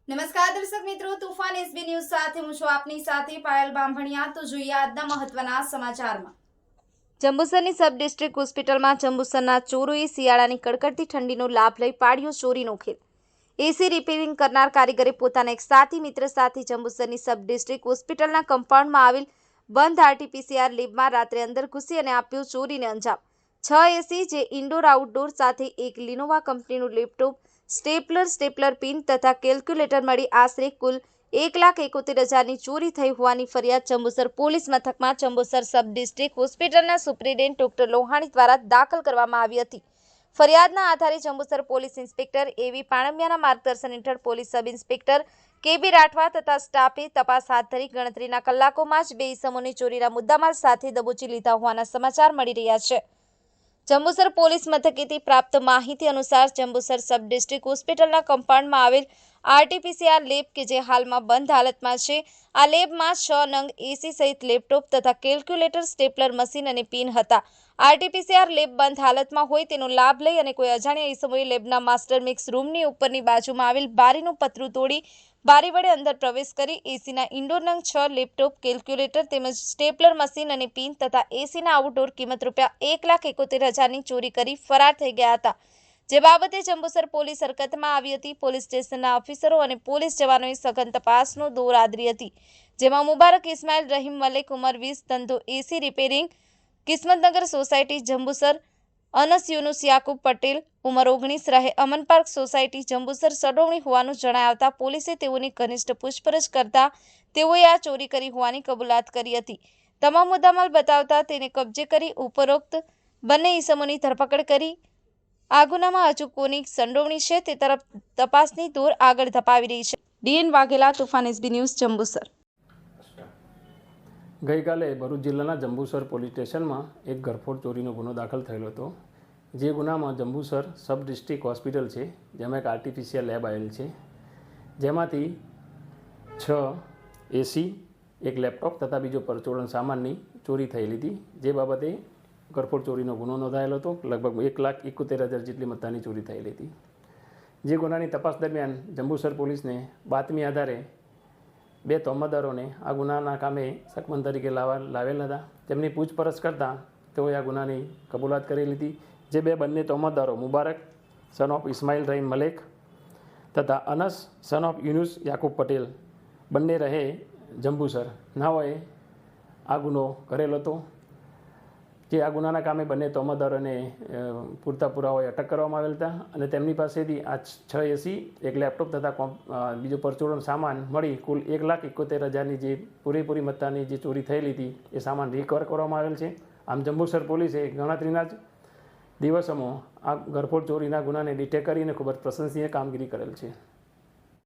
નમસ્કાર દર્શક મિત્રો, તુફાન એસબી ન્યૂઝ સાથે હું છું આપની સાથે પાયલ બામભણિયા। તો જોઈએ આજના મહત્વના સમાચારમાં। જંબુસરની સબ ડિસ્ટ્રિક્ટ હોસ્પિટલમાં જંબુસરના ચોરોએ શિયાળાની કડકડતી ઠંડીનો લાભ લઈ પાડ્યો ચોરીનો ખેલ। એસી રિપેરિંગ કરનાર કારીગરે પોતાના એક સાથી મિત્ર સાથે જંબુસરની સબ ડિસ્ટ્રિક્ટ હોસ્પિટલના કમ્પાઉન્ડમાં આવેલ બંધ આરટીપીસીઆર લેબમાં રાત્રે અંદર ઘૂસી અને આપ્યો ચોરીને અંજામ। 6 એસી જે ઇન્ડોર આઉટડોર સાથે એક લિનોવા કંપનીનું લેપટોપ, સ્ટેપલર પિન તથા કેલ્ક્યુલેટર મળી આશરે કુલ 1,71,000ની ચોરી થઈ હોવાની ફરિયાદ જંબુસર પોલીસ મથકમાં જંબુસર સબ ડિસ્ટ્રિક્ટ હોસ્પિટલના સુપ્રિન્ટેન્ડન્ટ ડોક્ટર લોહાણી દ્વારા દાખલ કરવામાં આવી હતી। ફરિયાદના આધારે જંબુસર પોલીસ ઇન્સ્પેક્ટર એવી પાણમિયાના માર્ગદર્શન હેઠળ પોલીસ સબ ઇન્સ્પેક્ટર કેબી રાઠવા તથા સ્ટાફે તપાસ હાથ ધરી ગણતરીના કલાકોમાં જ 2 ઇસમોને ચોરીના મુદ્દામાલ સાથે દબોચી લીધા હોવાના સમાચાર મળી રહ્યા છે। જંબુસર પોલીસ મથકેથી પ્રાપ્ત માહિતી અનુસાર જંબુસર સબ ડિસ્ટ્રિક્ટ હોસ્પિટલના કમ્પાઉન્ડમાં આવેલ આરટીપીસીઆર લેબ કે જે હાલમાં બંધ હાલતમાં છે, આ લેબમાં 6 નંગ એસી સહિત લેપટોપ તથા કેલ્ક્યુલેટર, સ્ટેપલર મશીન અને પિન હતા। આરટીપીસીઆર લેબ બંધ હાલતમાં હોય તેનો લાભ લઈ અને કોઈ અજાણ્યા ઈસમોએ લેબના માસ્ટર મિક્સ રૂમની ઉપરની બાજુમાં આવેલ બારીનું પતરું તોડી બારી વડે અંદર પ્રવેશ કરી એસીના ઇન્ડોર નંગ 6 લેપટોપ, કેલ્ક્યુલેટર તેમજ સ્ટેપલર મશીન અને પિન તથા એસીના આઉટડોર કિંમત ₹1,71,000ની ચોરી કરી ફરાર થઈ ગયા હતા। જે બાબતે જંબુસર પોલીસ હરકતમાં આવી હતી। પોલીસ સ્ટેશનના ઓફિસરો અને પોલીસ જવાનોએ સઘન તપાસનો દોર આદરી હતી, જેમાં મુબારક ઇસ્માઇલ, રહીમ મલેક, ઉંમર 20, ધંધો એસી રિપેરિંગ, કિસ્મતનગર સોસાયટી જંબુસર, અનસ યુનુસ યાકુબ પટેલ, ઉંમર 19, રહે અમન પાર્ક સોસાયટી જંબુસર સંડોવણી હોવાનું જણાવતા પોલીસે તેઓની ઘનિષ્ઠ પૂછપરછ કરતા તેઓએ આ ચોરી કરી હોવાની કબૂલાત કરી હતી। તમામ મુદ્દામાલ બતાવતા તેને કબજે કરી ઉપરોક્ત બંને ઈસમોની ધરપકડ કરી આ ગુનામાં હજુ કોની સંડોવણી છે તે તરફ તપાસની દોર આગળ ધપાવી રહી છે। DN Vaghela, Toofan SB news, Jambusar. ગઈકાલે ભરૂચ જિલ્લાના જંબુસર પોલીસ સ્ટેશનમાં એક ઘરફોડ ચોરીનો ગુનો દાખલ થયેલો હતો। જે ગુનામાં જંબુસર સબ ડિસ્ટ્રિક્ટ હોસ્પિટલ છે, જેમાં એક આરટીપીસીઆર લેબ આવેલ છે, જેમાંથી 6 એસી, એક લેપટોપ તથા બીજો પરચોરણ સામાનની ચોરી થયેલી હતી। જે બાબતે ઘરફોડ ચોરીનો ગુનો નોંધાયેલો હતો। લગભગ 1,71,000 જેટલી મત્તાની ચોરી થયેલી હતી। જે ગુનાની તપાસ દરમિયાન જંબુસર પોલીસને બાતમી આધારે 2 તોહમતદારોને આ ગુનાના કામે શકમન તરીકે લાવેલ હતા। તેમની પૂછપરછ કરતાં તેઓએ આ ગુનાની કબૂલાત કરેલી હતી। જે બંને તોહમતદારો મુબારક સન ઓફ ઇસ્માઇલ રહીમ મલેક તથા અનસ સન ઓફ યુનુસ યાકુબ પટેલ બંને રહે જંબુસર નાઓએ આ ગુનો કરેલો હતો। જે આ ગુનાના કામે બંને તોહમતદારોને પૂરતા પુરાવાએ અટક કરવામાં આવેલ હતા અને તેમની પાસેથી આ 6 એસી, એક લેપટોપ તથા બીજો પરચોરણ સામાન મળી કુલ 1,71,000ની જે પૂરેપૂરી મત્તાની જે ચોરી થયેલી હતી એ સામાન રિકવર કરવામાં આવેલ છે। આમ જંબુસર પોલીસે ગણતરીના જ દિવસોમાં આ ઘરફોડ ચોરીના ગુનાને ડિટેક્ટ કરીને ખૂબ જ પ્રશંસનીય કામગીરી કરેલ છે।